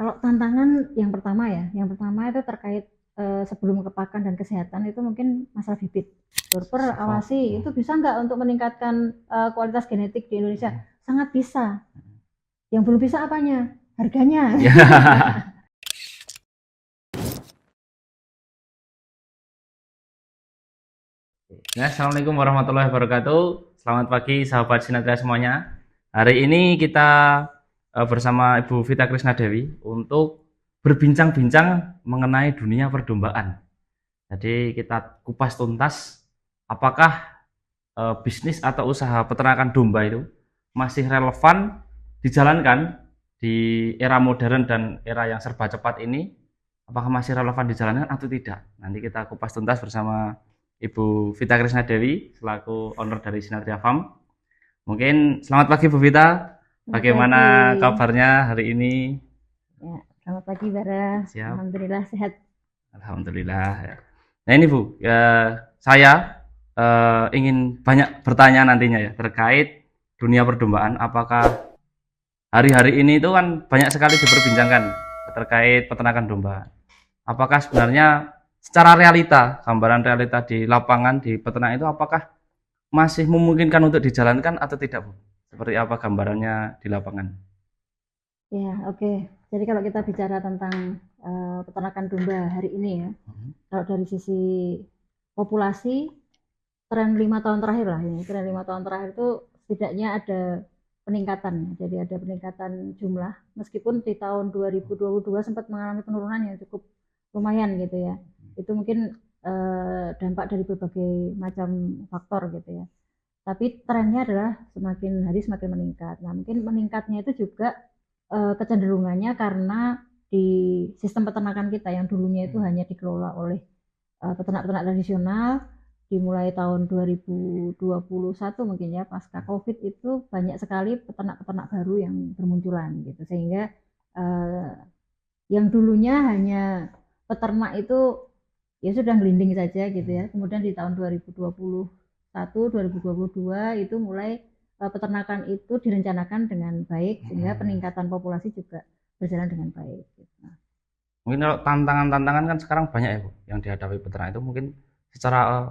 Kalau tantangan yang pertama itu terkait sebelum ke pakan dan kesehatan itu mungkin masalah bibit. Dorper Oh, awasi itu bisa nggak untuk meningkatkan kualitas genetik di Indonesia? Sangat bisa. Yang belum bisa apanya? Harganya. ya. Ya, Assalamualaikum warahmatullahi wabarakatuh. Selamat pagi sahabat Sinatria semuanya. Hari ini kita bersama Ibu Vita Krisna Dewi untuk berbincang-bincang mengenai dunia perdombaan. Jadi kita kupas tuntas apakah bisnis atau usaha peternakan domba itu masih relevan dijalankan di era modern dan era yang serba cepat ini, apakah masih relevan dijalankan atau tidak. Nanti kita kupas tuntas bersama Ibu Vita Krisna Dewi selaku owner dari Sinatria Farm. Mungkin selamat pagi Bu Vita. Selamat pagi. Bagaimana kabarnya hari ini? Ya, selamat pagi Bara. Siap. Alhamdulillah sehat. Alhamdulillah. Nah ini Bu, ya, saya ingin banyak bertanya nantinya ya terkait dunia perdombaan. Apakah hari-hari ini itu kan banyak sekali diperbincangkan terkait peternakan domba. Apakah sebenarnya secara realita, gambaran realita di lapangan di peternak itu apakah masih memungkinkan untuk dijalankan atau tidak, Bu? Seperti apa gambarannya di lapangan? Ya, oke. Jadi kalau kita bicara tentang peternakan domba hari ini ya, kalau dari sisi populasi, tren 5 tahun terakhir lah ini, tren 5 tahun terakhir itu setidaknya ada peningkatan. Jadi ada peningkatan jumlah, meskipun di tahun 2022 sempat mengalami penurunan yang cukup lumayan gitu ya. Itu mungkin dampak dari berbagai macam faktor gitu ya. Tapi trennya adalah semakin hari semakin meningkat. Nah, mungkin meningkatnya itu juga kecenderungannya karena di sistem peternakan kita yang dulunya itu hanya dikelola oleh peternak-peternak tradisional, dimulai tahun 2021 mungkin ya, pasca COVID itu banyak sekali peternak-peternak baru yang bermunculan gitu, sehingga eh, yang dulunya hanya peternak itu ya sudah ngelinding saja gitu ya. Kemudian di tahun 2021, 2022 itu mulai peternakan itu direncanakan dengan baik sehingga peningkatan populasi juga berjalan dengan baik. Gitu. Mungkin kalau tantangan-tantangan kan sekarang banyak ya Bu, yang dihadapi peternak itu mungkin secara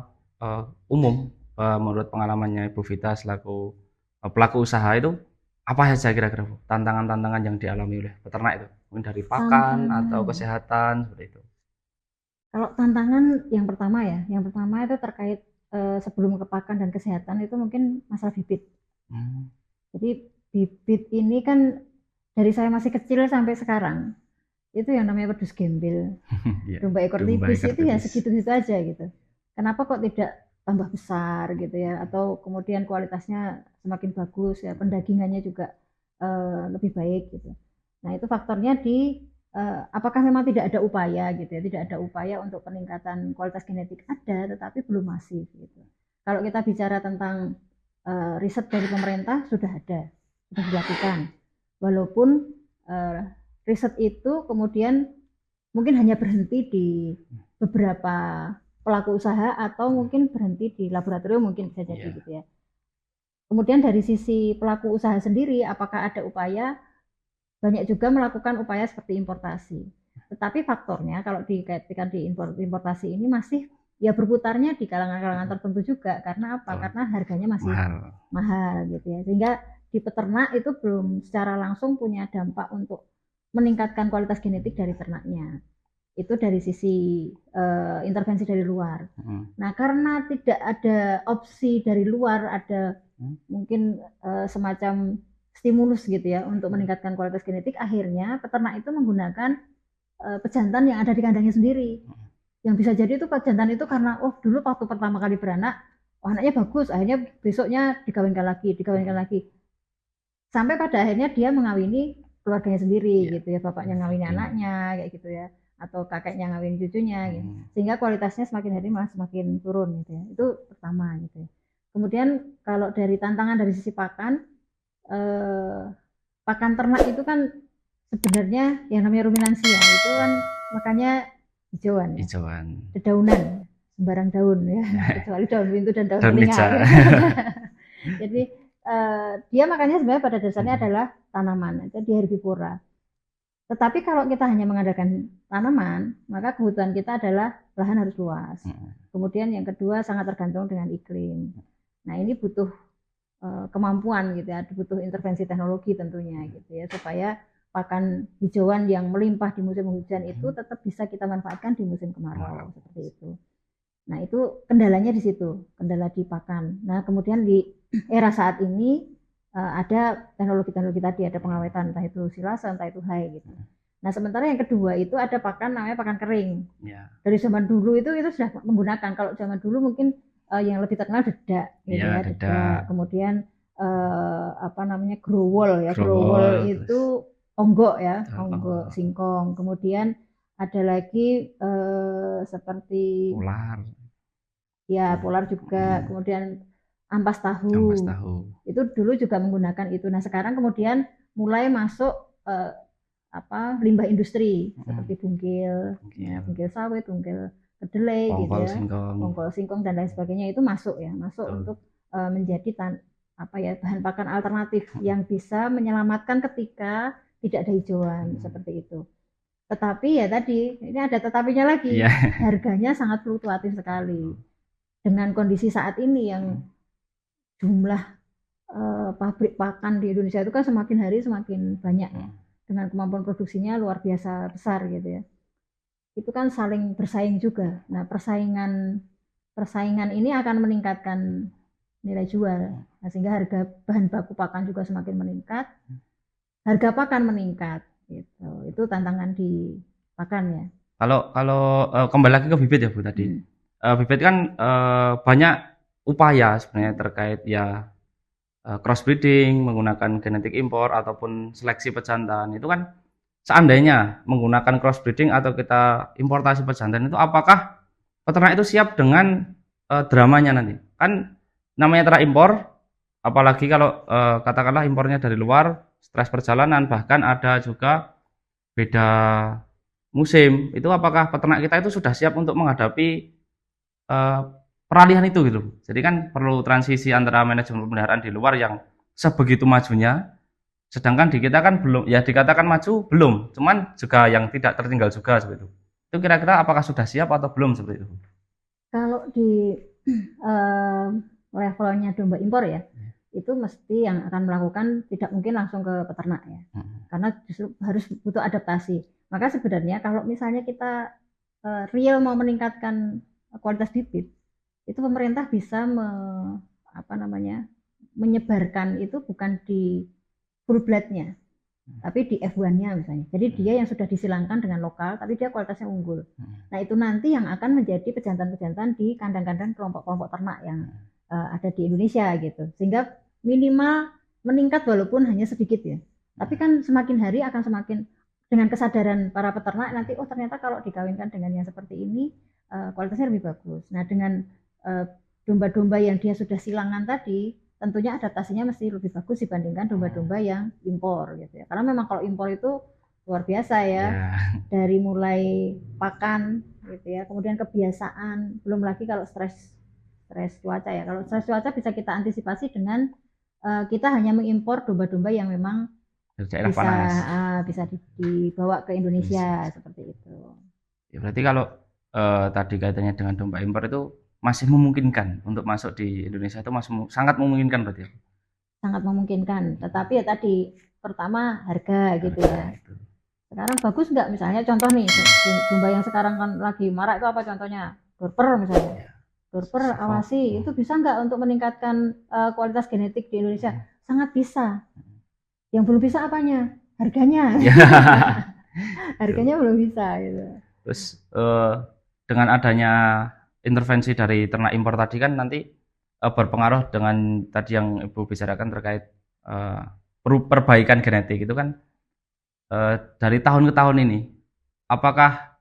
umum, menurut pengalamannya Ibu Vita selaku pelaku usaha itu apa saja kira-kira Bu, tantangan-tantangan yang dialami oleh peternak itu? Mungkin dari pakan atau Tantangan. kesehatan seperti itu. Kalau tantangan yang pertama itu terkait sebelum ke pakan dan kesehatan itu mungkin masalah bibit. Hmm. Jadi bibit ini kan dari saya masih kecil sampai sekarang itu yang namanya wedus gembel, Iya, domba ekor domba tipis ikan itu ya tipis. segitu-segitu aja gitu. Kenapa kok tidak tambah besar gitu ya? Atau kemudian kualitasnya semakin bagus ya, pendagingannya juga lebih baik gitu. Nah itu faktornya di apakah memang tidak ada upaya gitu ya? Tidak ada upaya untuk peningkatan kualitas genetik ada, tetapi belum masif gitu. Kalau kita bicara tentang riset dari pemerintah sudah ada, sudah dilakukan. Walaupun uh, riset itu kemudian mungkin hanya berhenti di beberapa pelaku usaha atau mungkin berhenti di laboratorium mungkin bisa jadi Iya. gitu ya. Kemudian dari sisi pelaku usaha sendiri, apakah ada upaya? Banyak juga melakukan upaya seperti importasi. Tetapi faktornya kalau dikaitkan di importasi ini masih ya berputarnya di kalangan-kalangan tertentu juga. Karena apa? Betul. Karena harganya masih Mahal. mahal gitu ya. Sehingga di peternak itu belum secara langsung punya dampak untuk meningkatkan kualitas genetik dari ternaknya. Itu dari sisi intervensi dari luar. Hmm. Nah, karena tidak ada opsi dari luar, ada mungkin semacam stimulus gitu ya untuk meningkatkan kualitas genetik, akhirnya peternak itu menggunakan pejantan yang ada di kandangnya sendiri. Yang bisa jadi itu pejantan itu karena oh dulu waktu pertama kali beranak, oh anaknya bagus, akhirnya besoknya digawinkan lagi. Sampai pada akhirnya dia mengawini keluarganya sendiri Iya. gitu ya, bapaknya ngawini anaknya kayak gitu ya, atau kakeknya ngawini cucunya gitu. Sehingga kualitasnya semakin hari malah semakin turun gitu ya. Itu pertama gitu ya. Kemudian kalau dari tantangan dari sisi pakan, eh, pakan ternak itu kan sebenarnya yang namanya ruminansia itu kan makanya hijauan ya, Hijauan. dedaunan, sembarang daun ya, kecuali daun pintu dan daun Daun telinga meja. gitu. Jadi dia makannya sebenarnya pada dasarnya adalah tanaman, jadi herbivora. Tetapi kalau kita hanya mengandalkan tanaman, maka kebutuhan kita adalah lahan harus luas. Kemudian yang kedua sangat tergantung dengan iklim. Nah ini butuh kemampuan gitu ya, butuh intervensi teknologi tentunya gitu ya, supaya pakan hijauan yang melimpah di musim hujan itu tetap bisa kita manfaatkan di musim kemarau seperti itu. Nah itu kendalanya di situ, kendala di pakan. Nah kemudian di era saat ini ada teknologi-teknologi tadi, ada pengawetan, entah itu silase, entah itu hay gitu. Nah sementara yang kedua itu ada pakan namanya pakan kering. Dari zaman dulu itu sudah menggunakan. Kalau zaman dulu mungkin yang lebih terkenal dedak, gitu ya, dedak. Kemudian apa namanya growol ya, growol itu onggok ya, onggok singkong. Kemudian ada lagi seperti polar, ya polar juga. Kemudian ampas tahu. Itu dulu juga menggunakan itu. Nah sekarang kemudian mulai masuk apa limbah industri seperti bungkil, ya, bungkil sawit, bungkil kedelai gitu ya, bongkol singkong dan lain sebagainya itu masuk ya, masuk untuk menjadi apa ya bahan pakan alternatif yang bisa menyelamatkan ketika tidak ada hijauan seperti itu. Tetapi ya tadi ini ada tetapinya lagi, harganya sangat fluktuatif sekali. Dengan kondisi saat ini yang jumlah pabrik pakan di Indonesia itu kan semakin hari semakin banyak ya, dengan kemampuan produksinya luar biasa besar gitu ya. Itu kan saling bersaing juga. Nah persaingan ini akan meningkatkan nilai jual. Nah, sehingga harga bahan baku pakan juga semakin meningkat, harga pakan meningkat. Gitu. Itu tantangan di pakan ya. Kalau kembali lagi ke bibit ya Bu tadi, bibit kan banyak upaya sebenarnya terkait ya crossbreeding, menggunakan genetik impor ataupun seleksi pejantan. Itu kan seandainya menggunakan crossbreeding atau kita importasi pejantan itu, apakah peternak itu siap dengan dramanya nanti? Kan namanya ternak impor, apalagi kalau katakanlah impornya dari luar, stres perjalanan, bahkan ada juga beda musim. Itu apakah peternak kita itu sudah siap untuk menghadapi peralihan itu gitu? Jadi kan perlu transisi antara manajemen pemeliharaan di luar yang sebegitu majunya, sedangkan di kita kan belum, ya dikatakan maju belum, cuman juga yang tidak tertinggal juga seperti itu. Itu kira-kira apakah sudah siap atau belum seperti itu? Kalau di levelnya domba impor ya, itu mesti yang akan melakukan tidak mungkin langsung ke peternak ya, karena justru harus butuh adaptasi. Maka sebenarnya kalau misalnya kita real mau meningkatkan kualitas bibit, itu pemerintah bisa menyebarkan itu bukan di full blood-nya, tapi di F1-nya misalnya. Jadi dia yang sudah disilangkan dengan lokal, tapi dia kualitasnya unggul. Nah itu nanti yang akan menjadi pejantan-pejantan di kandang-kandang kelompok-kelompok ternak yang ada di Indonesia gitu. Sehingga minimal meningkat walaupun hanya sedikit ya. Tapi kan semakin hari akan semakin dengan kesadaran para peternak nanti, oh ternyata kalau dikawinkan dengan yang seperti ini kualitasnya lebih bagus. Nah dengan domba-domba yang dia sudah silangan tadi, tentunya adaptasinya mesti lebih bagus dibandingkan domba-domba yang impor gitu ya. Karena memang kalau impor itu luar biasa ya, dari mulai pakan gitu ya, kemudian kebiasaan, belum lagi kalau stres cuaca ya. Kalau stres cuaca bisa kita antisipasi dengan kita hanya mengimpor domba-domba yang memang bisa dibawa ke Indonesia seperti itu. Ya, berarti kalau tadi kaitannya dengan domba impor itu masih memungkinkan untuk masuk di Indonesia, itu masih sangat memungkinkan berarti? Sangat memungkinkan, tetapi ya tadi pertama harga gitu ya. Itu. Sekarang bagus nggak misalnya contoh nih domba yang sekarang kan lagi marak itu apa contohnya? Dorper misalnya. Dorper awasi itu bisa nggak untuk meningkatkan kualitas genetik di Indonesia? Sangat bisa. Yang belum bisa apanya? Harganya. Harganya belum bisa gitu. Terus dengan adanya intervensi dari ternak impor tadi kan nanti berpengaruh dengan tadi yang Ibu bicarakan terkait perbaikan genetik itu kan dari tahun ke tahun ini, apakah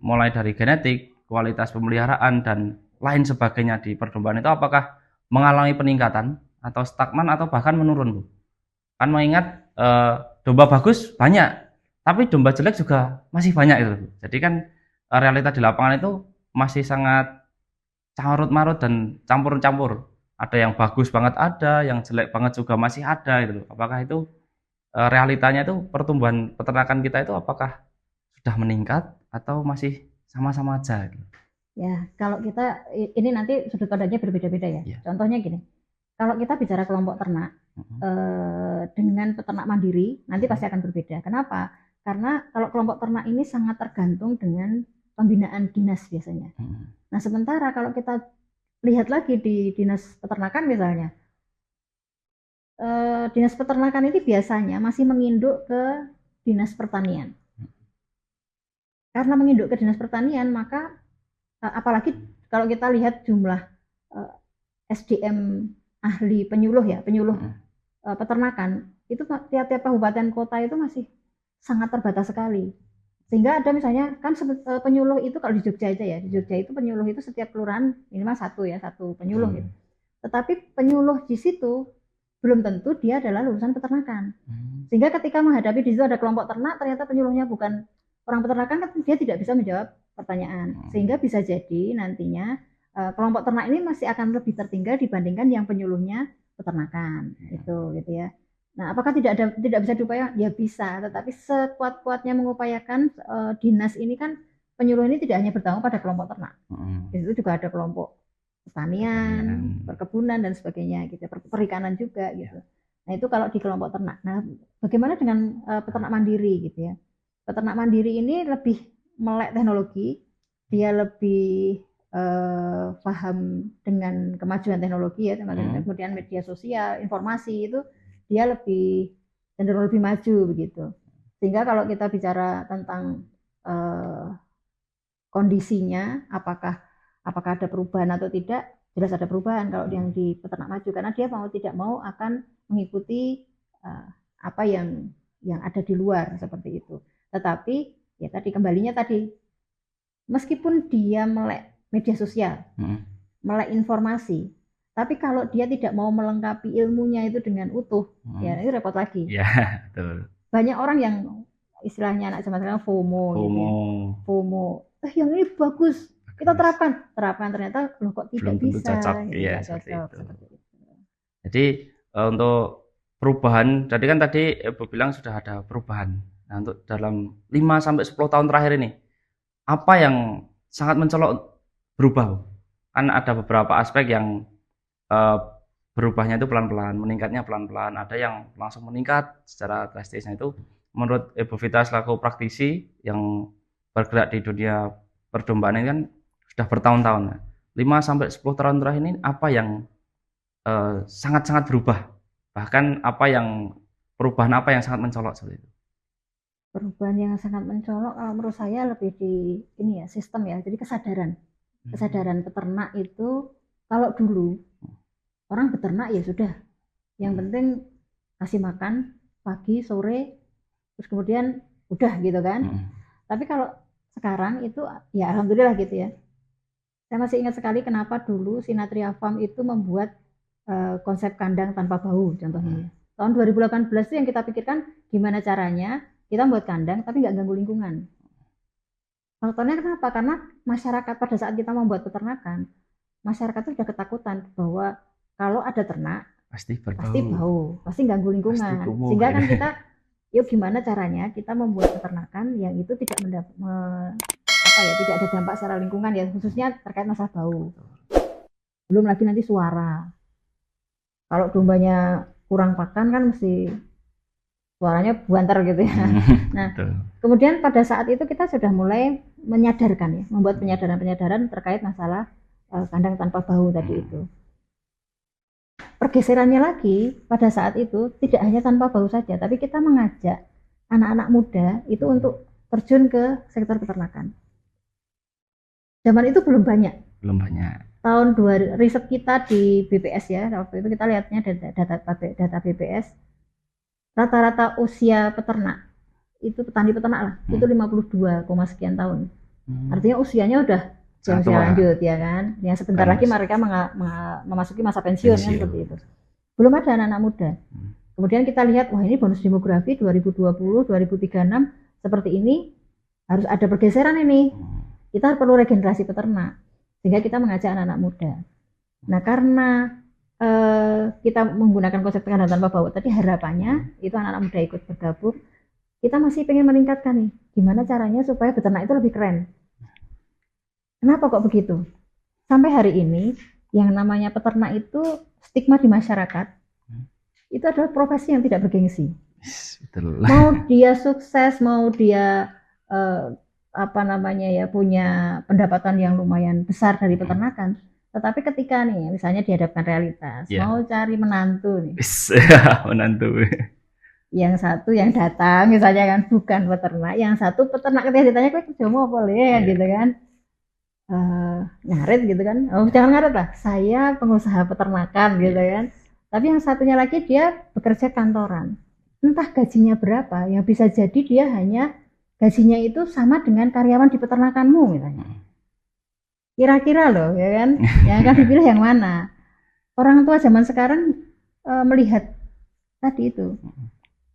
mulai dari genetik, kualitas pemeliharaan dan lain sebagainya di perdombaan itu apakah mengalami peningkatan atau stagnan atau bahkan menurun Bu? Kan mengingat domba bagus banyak, tapi domba jelek juga masih banyak itu. Jadi kan realita di lapangan itu masih sangat carut-marut dan campur-campur. Ada yang bagus banget ada, yang jelek banget juga masih ada gitu. Apakah itu realitanya itu pertumbuhan peternakan kita itu apakah sudah meningkat atau masih sama-sama aja? Ya, kalau kita ini nanti sudut pandangnya berbeda-beda ya. Iya. Contohnya gini, kalau kita bicara kelompok ternak dengan peternak mandiri, nanti pasti akan berbeda. Kenapa? Karena kalau kelompok ternak ini sangat tergantung dengan pembinaan dinas biasanya. Nah, sementara kalau kita lihat lagi di dinas peternakan misalnya, dinas peternakan ini biasanya masih menginduk ke dinas pertanian. Karena menginduk ke dinas pertanian, maka apalagi kalau kita lihat jumlah SDM ahli penyuluh ya, penyuluh peternakan, itu tiap-tiap kabupaten kota itu masih sangat terbatas sekali. Sehingga ada misalnya kan penyuluh itu kalau di Jogja aja ya, di Jogja itu penyuluh itu setiap kelurahan minimal satu penyuluh gitu. Tetapi penyuluh di situ belum tentu dia adalah lulusan peternakan. Sehingga ketika menghadapi di situ ada kelompok ternak, ternyata penyuluhnya bukan orang peternakan, kan dia tidak bisa menjawab pertanyaan. Sehingga bisa jadi nantinya kelompok ternak ini masih akan lebih tertinggal dibandingkan yang penyuluhnya peternakan. Itu gitu ya. Nah, apakah tidak bisa diupayakan? Ya bisa, tetapi sekuat-kuatnya mengupayakan dinas ini kan penyuluh ini tidak hanya bertanggung pada kelompok ternak. Di situ juga ada kelompok pertanian, perkebunan dan sebagainya gitu, perikanan juga gitu. Nah, itu kalau di kelompok ternak. Nah, bagaimana dengan peternak mandiri gitu ya? Peternak mandiri ini lebih melek teknologi, dia lebih paham dengan kemajuan teknologi ya, kemudian media sosial, informasi itu dia lebih cenderung lebih maju begitu. Sehingga kalau kita bicara tentang kondisinya, apakah ada perubahan atau tidak, jelas ada perubahan kalau yang di peternak maju, karena dia mau tidak mau akan mengikuti apa yang ada di luar seperti itu. Tetapi ya tadi kembalinya tadi, meskipun dia melek media sosial, melek informasi, tapi kalau dia tidak mau melengkapi ilmunya itu dengan utuh, ya ini repot lagi. Ya, betul. Banyak orang yang istilahnya anak zaman sekarang FOMO. Gitu ya. FOMO. Yang ini bagus, kita terapkan ternyata loh kok tidak belum bisa. Cocok. Gitu, Ya, cocok, seperti itu. Jadi untuk perubahan, tadi kan Ibu bilang sudah ada perubahan. Nah, untuk dalam 5-10 tahun terakhir ini, apa yang sangat mencolok berubah? Kan ada beberapa aspek yang berubahnya itu pelan-pelan, meningkatnya pelan-pelan. Ada yang langsung meningkat secara drastisnya. Itu menurut Ibu Vita selaku praktisi yang bergerak di dunia perdombaan ini kan sudah bertahun-tahun. 5-10 tahun terakhir ini apa yang sangat-sangat berubah? Bahkan perubahan apa yang sangat mencolok seperti itu? Perubahan yang sangat mencolok kalau menurut saya lebih di ini ya, sistem ya. Jadi kesadaran peternak itu, kalau dulu orang beternak ya sudah, yang penting kasih makan pagi sore terus kemudian udah gitu kan. Tapi kalau sekarang itu ya alhamdulillah gitu ya. Saya masih ingat sekali kenapa dulu Sinatria Farm itu membuat konsep kandang tanpa bau contohnya. Tahun 2018 itu yang kita pikirkan gimana caranya kita membuat kandang tapi nggak ganggu lingkungan. Faktornya kenapa? Karena masyarakat pada saat kita membuat peternakan, masyarakat itu sudah ketakutan bahwa kalau ada ternak pasti bau, pasti ganggu lingkungan. Sehingga kan kita, yuk gimana caranya kita membuat peternakan yang itu tidak tidak ada dampak secara lingkungan ya, khususnya terkait masalah bau. Belum lagi nanti suara. Kalau dombanya kurang pakan kan mesti suaranya buanter gitu ya. Nah, kemudian pada saat itu kita sudah mulai menyadarkan ya, membuat penyadaran terkait masalah kandang tanpa bau tadi itu. Pergeserannya lagi pada saat itu tidak hanya tanpa bau saja, tapi kita mengajak anak-anak muda itu untuk terjun ke sektor peternakan. Zaman itu belum banyak. Tahun 2 riset kita di BPS ya, waktu itu kita lihatnya data BPS, rata-rata usia peternak itu petani peternak lah, itu 52, sekian tahun. Artinya usianya udah jauh lanjut ya kan, yang sebentar lagi mereka memasuki masa pensiun kan seperti itu. Belum ada anak-anak muda. Kemudian kita lihat, wah ini bonus demografi 2020, 2036 seperti ini, harus ada pergeseran ini. Kita perlu regenerasi peternak, sehingga kita mengajak anak-anak muda. Nah, karena kita menggunakan konsep tekanan tanpa bau tadi, harapannya itu anak-anak muda ikut bergabung. Kita masih pengen meningkatkan nih, gimana caranya supaya beternak itu lebih keren. Kenapa kok begitu? Sampai hari ini yang namanya peternak itu stigma di masyarakat itu adalah profesi yang tidak bergengsi. Betul. Mau dia sukses, mau dia punya pendapatan yang lumayan besar dari peternakan, tetapi ketika nih misalnya dihadapkan realitas, mau cari menantu nih, menantu, yang satu yang datang misalnya kan bukan peternak, yang satu peternak, ketika ditanya kok kerjamu apa gitu kan, ngaret gitu kan, oh jangan ngaret lah, saya pengusaha peternakan gitu kan. Tapi yang satunya lagi dia bekerja kantoran, entah gajinya berapa, yang bisa jadi dia hanya gajinya itu sama dengan karyawan di peternakanmu misalnya. Kira-kira loh ya kan, yang akan dipilih yang mana? Orang tua zaman sekarang melihat tadi itu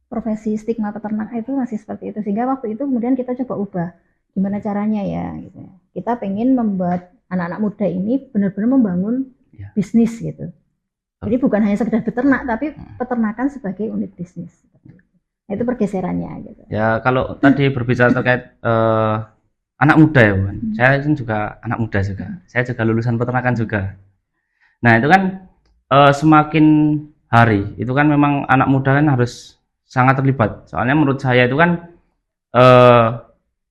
profesi stigma peternak itu masih seperti itu, sehingga waktu itu kemudian kita coba ubah gimana caranya ya gitu. Kita pengen membuat anak-anak muda ini benar-benar membangun bisnis gitu. Jadi bukan hanya sekedar beternak, tapi peternakan sebagai unit bisnis. Nah, itu pergeserannya gitu. Ya kalau tadi berbicara terkait anak muda ya Bu, saya kan juga anak muda juga, saya juga lulusan peternakan juga. Nah itu kan semakin hari itu kan memang anak muda kan harus sangat terlibat, soalnya menurut saya itu kan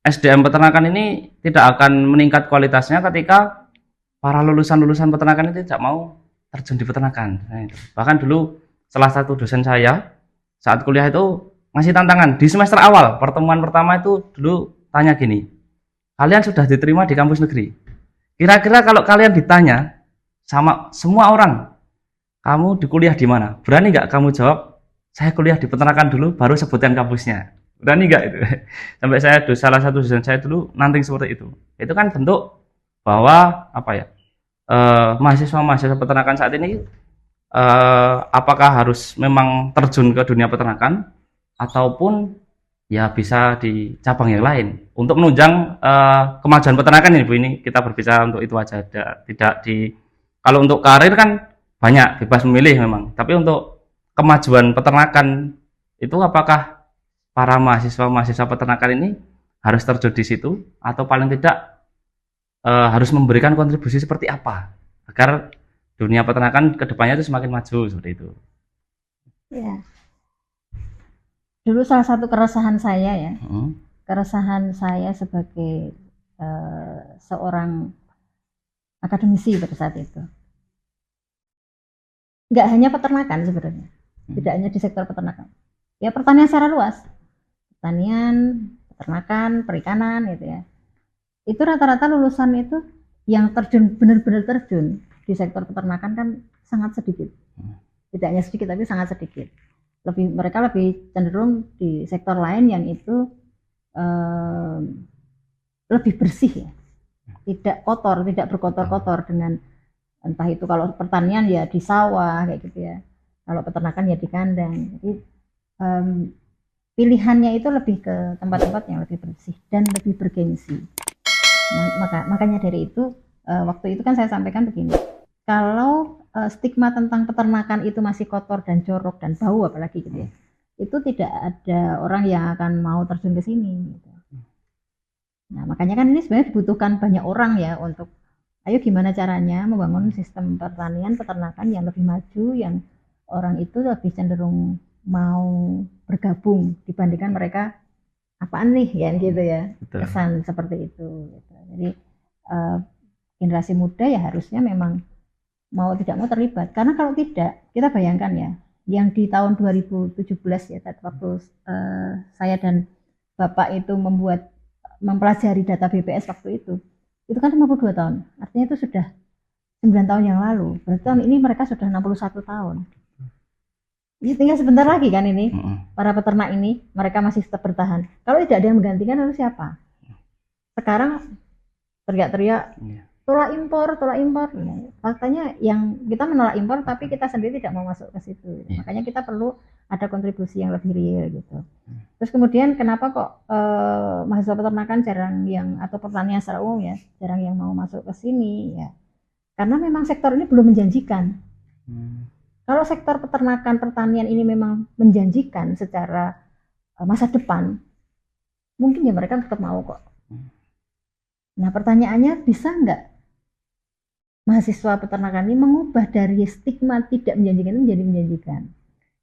SDM peternakan ini tidak akan meningkat kualitasnya ketika para lulusan peternakan itu tidak mau terjun di peternakan. Nah, itu. Bahkan dulu salah satu dosen saya saat kuliah itu masih tantangan di semester awal, pertemuan pertama itu dulu tanya gini, kalian sudah diterima di kampus negeri, kira-kira kalau kalian ditanya sama semua orang, kamu di kuliah di mana, berani nggak kamu jawab saya kuliah di peternakan dulu baru sebutkan kampusnya, berani nggak itu? Sampai saya salah satu dosen saya dulu nanting seperti itu. Itu kan bentuk bahwa apa ya, mahasiswa peternakan saat ini apakah harus memang terjun ke dunia peternakan ataupun ya bisa di cabang yang lain untuk menunjang kemajuan peternakan ini Bu. Ini kita berbicara untuk itu aja, tidak di, kalau untuk karir kan banyak bebas memilih memang, tapi untuk kemajuan peternakan itu apakah para mahasiswa peternakan ini harus terjun di situ atau paling tidak harus memberikan kontribusi seperti apa agar dunia peternakan kedepannya itu semakin maju seperti itu. Ya. Dulu salah satu keresahan saya ya, keresahan saya sebagai seorang akademisi pada saat itu, nggak hanya peternakan sebenarnya, tidak hanya di sektor peternakan, ya pertanian secara luas, pertanian, peternakan, perikanan gitu ya, itu rata-rata lulusan itu yang terjun, benar-benar terjun di sektor peternakan kan sangat sedikit, tidak hanya sedikit tapi sangat sedikit. Mereka lebih cenderung di sektor lain yang itu lebih bersih ya, tidak kotor, tidak berkotor-kotor dengan entah itu kalau pertanian ya di sawah kayak gitu ya, kalau peternakan ya di kandang. Jadi pilihannya itu lebih ke tempat-tempat yang lebih bersih dan lebih bergengsi. Makanya dari itu waktu itu kan saya sampaikan begini, kalau stigma tentang peternakan itu masih kotor dan jorok dan bau apalagi gitu ya, itu tidak ada orang yang akan mau terjun ke sini gitu. Nah makanya kan ini sebenarnya dibutuhkan banyak orang ya untuk ayo gimana caranya membangun sistem pertanian peternakan yang lebih maju, yang orang itu lebih cenderung mau bergabung dibandingkan mereka apaan nih ya gitu ya. Betul. Kesan seperti itu gitu. Jadi generasi muda ya harusnya memang mau tidak mau terlibat, karena kalau tidak, kita bayangkan ya, yang di tahun 2017 ya, waktu saya dan Bapak itu mempelajari data BPS waktu itu kan 52 tahun, artinya itu sudah 9 tahun yang lalu, berarti tahun ini mereka sudah 61 tahun. Ini tinggal sebentar lagi kan ini, para peternak ini, mereka masih tetap bertahan. Kalau tidak ada yang menggantikan, lalu siapa? Sekarang teriak-teriak, tolak impor. Nah, faktanya yang kita menolak impor, tapi kita sendiri tidak mau masuk ke situ. Makanya kita perlu ada kontribusi yang lebih real gitu. Terus kemudian kenapa kok mahasiswa peternakan jarang yang, atau pertanian secara umum ya, jarang yang mau masuk ke sini ya? Karena memang sektor ini belum menjanjikan. Kalau sektor peternakan pertanian ini memang menjanjikan secara masa depan, mungkin ya mereka tetap mau kok. Nah pertanyaannya, bisa nggak mahasiswa peternakan ini mengubah dari stigma tidak menjanjikan itu menjadi menjanjikan?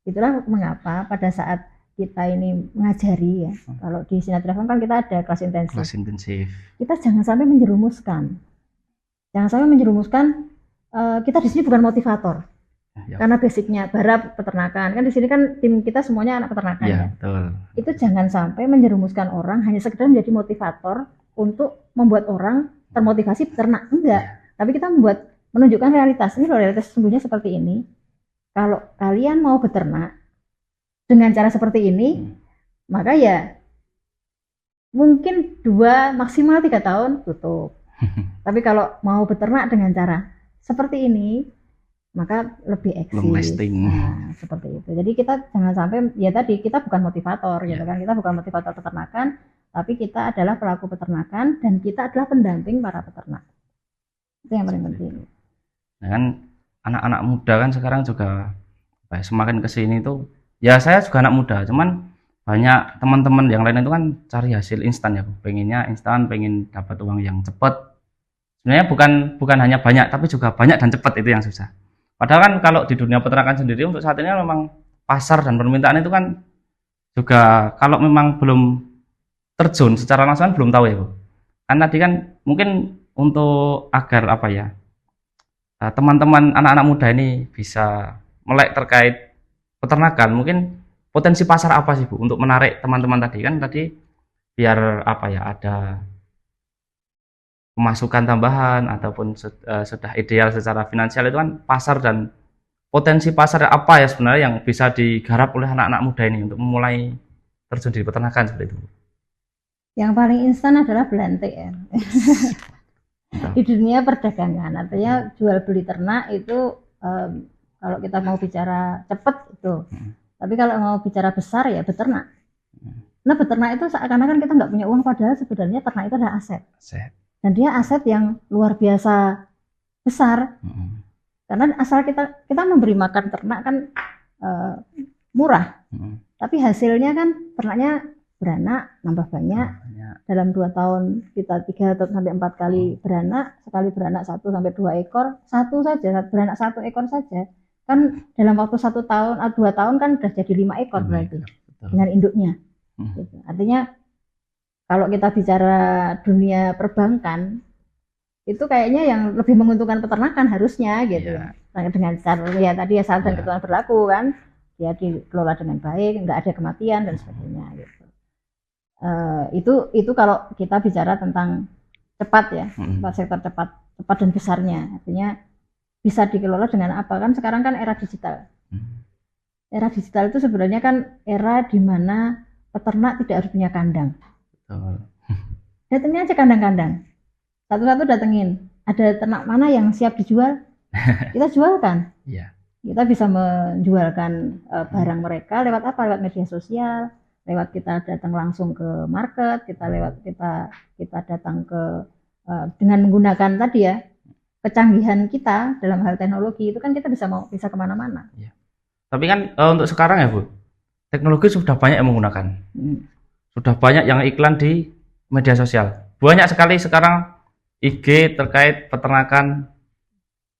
Itulah mengapa pada saat kita ini mengajari ya, kalau di Sinatriafarm kan kita ada kelas intensif. Kita jangan sampai menjerumuskan. Kita di sini bukan motivator. Ya. Karena basicnya bara peternakan kan di sini kan tim kita semuanya anak peternakan ya. Betul. Itu jangan sampai menjerumuskan orang hanya sekedar menjadi motivator untuk membuat orang termotivasi beternak, enggak. Ya. Tapi kita menunjukkan realitas. Ini loh realitas sesungguhnya seperti ini. Kalau kalian mau beternak dengan cara seperti ini, maka ya mungkin 2 maksimal 3 tahun tutup. Tapi kalau mau beternak dengan cara seperti ini, maka lebih eksis. Nah, seperti itu. Jadi kita jangan sampai, ya tadi kita bukan motivator gitu kan. Kita bukan motivator peternakan, tapi kita adalah pelaku peternakan dan kita adalah pendamping para peternak. Itu yang paling penting. Nah, kan anak-anak muda kan sekarang juga semakin kesini tuh, ya saya juga anak muda, cuman banyak teman-teman yang lain itu kan cari hasil instan ya, pengennya instan, pengen dapat uang yang cepat. Sebenarnya bukan hanya banyak, tapi juga banyak dan cepat, itu yang susah. Padahal kan kalau di dunia peternakan sendiri untuk saat ini memang pasar dan permintaan itu kan juga kalau memang belum terjun secara langsung belum tahu ya Bu. Kan tadi kan mungkin untuk agar apa ya, teman-teman anak-anak muda ini bisa melek terkait peternakan, mungkin potensi pasar apa sih Bu untuk menarik teman-teman tadi, kan tadi biar apa ya, ada pemasukan tambahan ataupun sudah ideal secara finansial, itu kan pasar dan potensi pasar apa ya sebenarnya yang bisa digarap oleh anak-anak muda ini untuk memulai terjun di peternakan seperti itu. Yang paling instan adalah belantik ya. Di dunia perdagangan, artinya jual beli ternak itu kalau kita mau bicara cepat itu. Tapi kalau mau bicara besar ya beternak. Nah beternak itu seakan-akan kita nggak punya uang, padahal sebenarnya ternak itu adalah aset. Dan dia aset yang luar biasa besar. Karena asal kita memberi makan ternak kan murah. Tapi hasilnya kan ternaknya beranak, nambah banyak. Dalam 2 tahun kita 3 sampai 4 kali beranak, sekali beranak 1 sampai 2 ekor, beranak 1 ekor saja. Kan dalam waktu 1 tahun atau 2 tahun kan sudah jadi 5 ekor berarti. Dengan induknya. Gitu. Artinya kalau kita bicara dunia perbankan, itu kayaknya yang lebih menguntungkan peternakan harusnya gitu. Dengan cara ya tadi ya syarat dan ketentuan berlaku kan, dia dikelola dengan baik, nggak ada kematian dan sebagainya gitu. Itu kalau kita bicara tentang cepat ya, sektor cepat dan besarnya, artinya bisa dikelola dengan apa, kan sekarang kan era digital. Era digital itu sebenarnya kan era di mana peternak tidak harus punya kandang. Datengin aja kandang-kandang, satu-satu datengin, ada ternak mana yang siap dijual, kita jualkan. Kita bisa menjualkan barang mereka lewat apa? Lewat media sosial, lewat kita datang langsung ke market, kita datang ke dengan menggunakan tadi ya kecanggihan kita dalam hal teknologi, itu kan kita bisa kemana-mana. Tapi kan untuk sekarang ya Bu, teknologi sudah banyak yang menggunakan, sudah banyak yang iklan di media sosial, banyak sekali sekarang IG terkait peternakan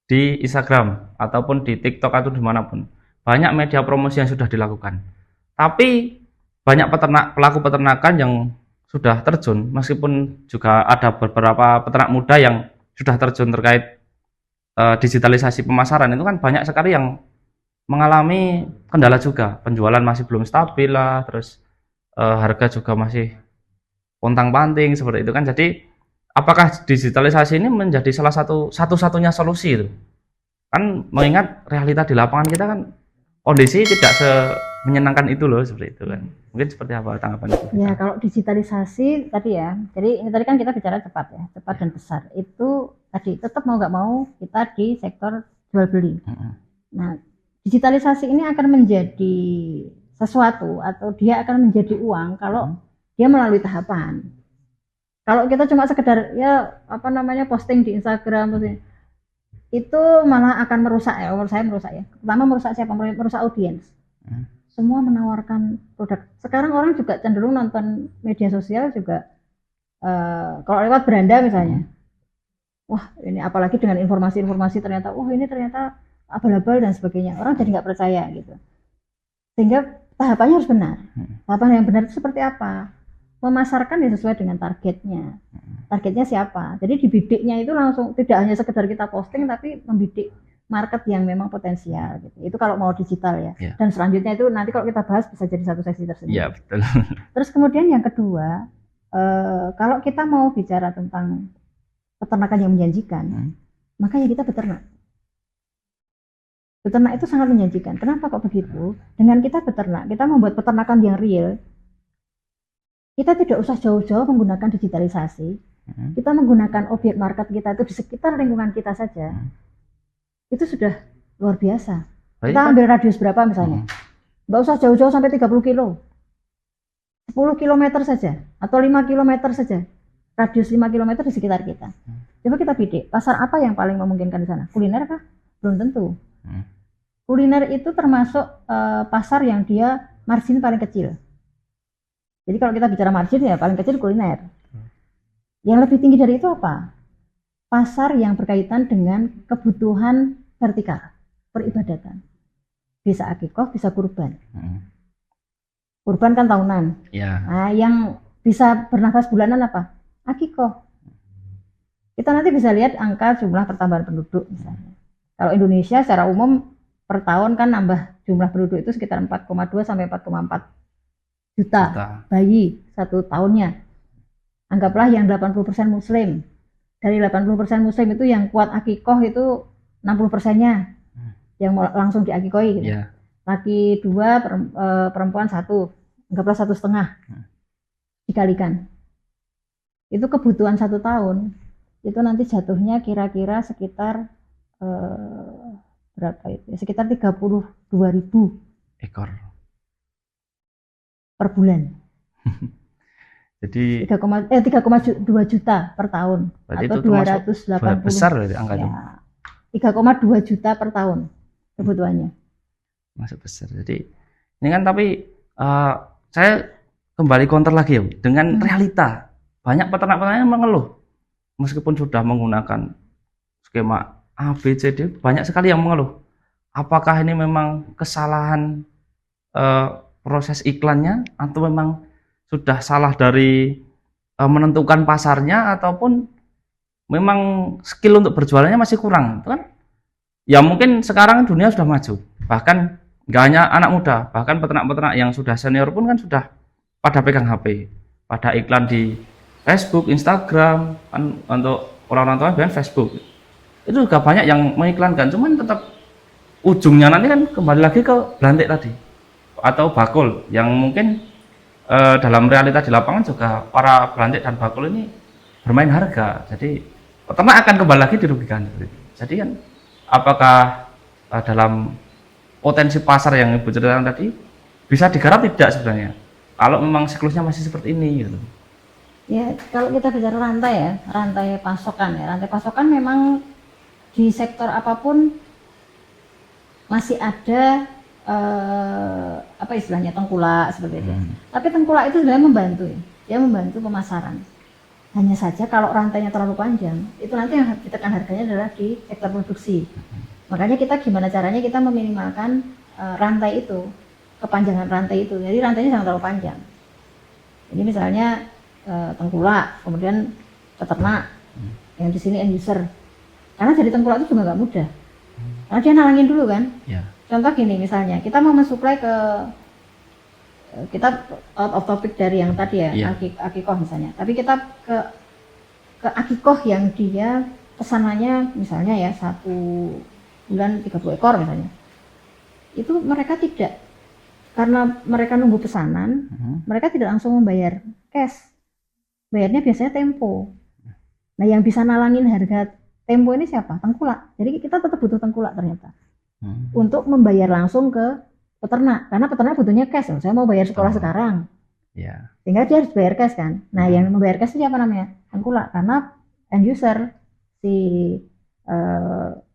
di Instagram ataupun di TikTok atau dimanapun, banyak media promosi yang sudah dilakukan. Tapi banyak pelaku peternakan yang sudah terjun, meskipun juga ada beberapa peternak muda yang sudah terjun terkait digitalisasi pemasaran, itu kan banyak sekali yang mengalami kendala juga, penjualan masih belum stabil lah, terus harga juga masih pontang-panting seperti itu kan. Jadi apakah digitalisasi ini menjadi salah satu-satunya solusi itu? Kan mengingat realita di lapangan kita kan kondisi tidak menyenangkan itu loh, seperti itu kan. Mungkin seperti apa tanggapan itu? Ya kalau digitalisasi tadi ya, jadi ini tadi kan kita bicara cepat ya, cepat dan besar. Itu tadi tetap mau nggak mau kita di sektor jual beli. Nah digitalisasi ini akan menjadi sesuatu atau dia akan menjadi uang kalau dia melalui tahapan. Kalau kita cuma sekedar ya posting di Instagram, itu malah akan merusak ya, menurut saya merusak ya. Pertama merusak siapa? Merusak audiens. Semua menawarkan produk. Sekarang orang juga cenderung nonton media sosial juga kalau lewat beranda misalnya. Wah, ini apalagi dengan informasi-informasi ternyata, wah ini ternyata abal-abal dan sebagainya. Orang jadi nggak percaya gitu. Sehingga tahapannya harus benar. Tahapan yang benar itu seperti apa? Memasarkan ya sesuai dengan targetnya. Targetnya siapa? Jadi dibidiknya itu langsung tidak hanya sekedar kita posting tapi membidik market yang memang potensial gitu. Itu kalau mau digital ya. Dan selanjutnya itu nanti kalau kita bahas bisa jadi satu sesi tersendiri. Iya, betul. Terus kemudian yang kedua, kalau kita mau bicara tentang peternakan yang menjanjikan, maka ya kita beternak. Beternak itu sangat menjanjikan. Kenapa kok begitu? Dengan kita beternak, kita membuat peternakan yang real. Kita tidak usah jauh-jauh menggunakan digitalisasi. Kita menggunakan objek market kita itu di sekitar lingkungan kita saja. Itu sudah luar biasa. Kita ambil radius berapa misalnya. Nggak usah jauh-jauh sampai 30 kilo. 10 km saja. Atau 5 km saja. Radius 5 km di sekitar kita. Coba kita bidik. Pasar apa yang paling memungkinkan di sana? Kuliner kah? Belum tentu. Kuliner itu termasuk pasar yang dia margin paling kecil. Jadi kalau kita bicara margin ya paling kecil kuliner. Yang lebih tinggi dari itu apa? Pasar yang berkaitan dengan kebutuhan vertikal, peribadatan. Bisa akikoh, bisa kurban. Kurban kan tahunan. Nah, yang bisa bernafas bulanan apa? Akikoh. Kita nanti bisa lihat angka jumlah pertambahan penduduk misalnya. Kalau Indonesia secara umum per tahun kan nambah jumlah penduduk itu sekitar 4,2 sampai 4,4 juta bayi satu tahunnya. Anggaplah yang 80% muslim. Dari 80% muslim itu yang kuat akikoh itu 60%-nya yang langsung diakikoi gitu. Laki 2, perempuan 1. Anggaplah 1,5. Dikalikan. Itu kebutuhan 1 tahun. Itu nanti jatuhnya kira-kira sekitar berapa itu? Sekitar 32.000 ekor per bulan. Jadi 3,2 juta per tahun. Berarti atau itu 280 besar berarti angkanya. Ya, 3,2 juta per tahun kebutuhannya. Masuk besar. Jadi ini kan tapi saya kembali counter lagi ya dengan realita. Banyak peternak-peternak yang mengeluh meskipun sudah menggunakan skema A, B, C, D, banyak sekali yang mengeluh. Apakah ini memang kesalahan proses iklannya atau memang sudah salah dari menentukan pasarnya ataupun memang skill untuk berjualannya masih kurang, kan? Ya mungkin sekarang dunia sudah maju, bahkan nggak hanya anak muda, bahkan peternak-peternak yang sudah senior pun kan sudah pada pegang HP, pada iklan di Facebook, Instagram, kan untuk orang-orang tua bilang Facebook. Itu juga banyak yang mengiklankan, cuman tetap ujungnya nanti kan kembali lagi ke belantik tadi atau bakul yang mungkin dalam realita di lapangan juga para belantik dan bakul ini bermain harga, jadi peternak akan kembali lagi dirugikan. Jadi kan apakah dalam potensi pasar yang Ibu ceritakan tadi bisa digarap tidak sebenarnya kalau memang siklusnya masih seperti ini gitu. Ya, kalau kita bicara rantai ya, rantai pasokan memang di sektor apapun masih ada apa istilahnya tengkulak seperti itu. Tapi tengkulak itu sebenarnya membantu, dia membantu pemasaran. Hanya saja kalau rantainya terlalu panjang, itu nanti yang ditekan harganya adalah di sektor produksi. Makanya kita gimana caranya kita meminimalkan rantai itu, kepanjangan rantai itu. Jadi rantainya jangan terlalu panjang. Jadi misalnya tengkulak, kemudian peternak, yang di sini end user. Karena jadi tengkulak itu juga nggak mudah. Karena dia nalangin dulu kan. Contoh gini misalnya, kita mau mensuplai ke kita out of topic dari yang tadi ya, akikoh misalnya. Tapi kita ke akikoh yang dia pesanannya misalnya ya 1 bulan 30 ekor misalnya. Itu mereka tidak, karena mereka nunggu pesanan, mereka tidak langsung membayar cash. Bayarnya biasanya tempo. Nah, yang bisa nalangin harga tempo ini siapa? Tengkulak. Jadi kita tetap butuh tengkulak ternyata. Untuk membayar langsung ke peternak, karena peternak butuhnya cash. Saya mau bayar sekolah sekarang, sehingga dia harus bayar cash kan. Nah, yang membayar cash itu siapa namanya? Tengkulak, karena end user si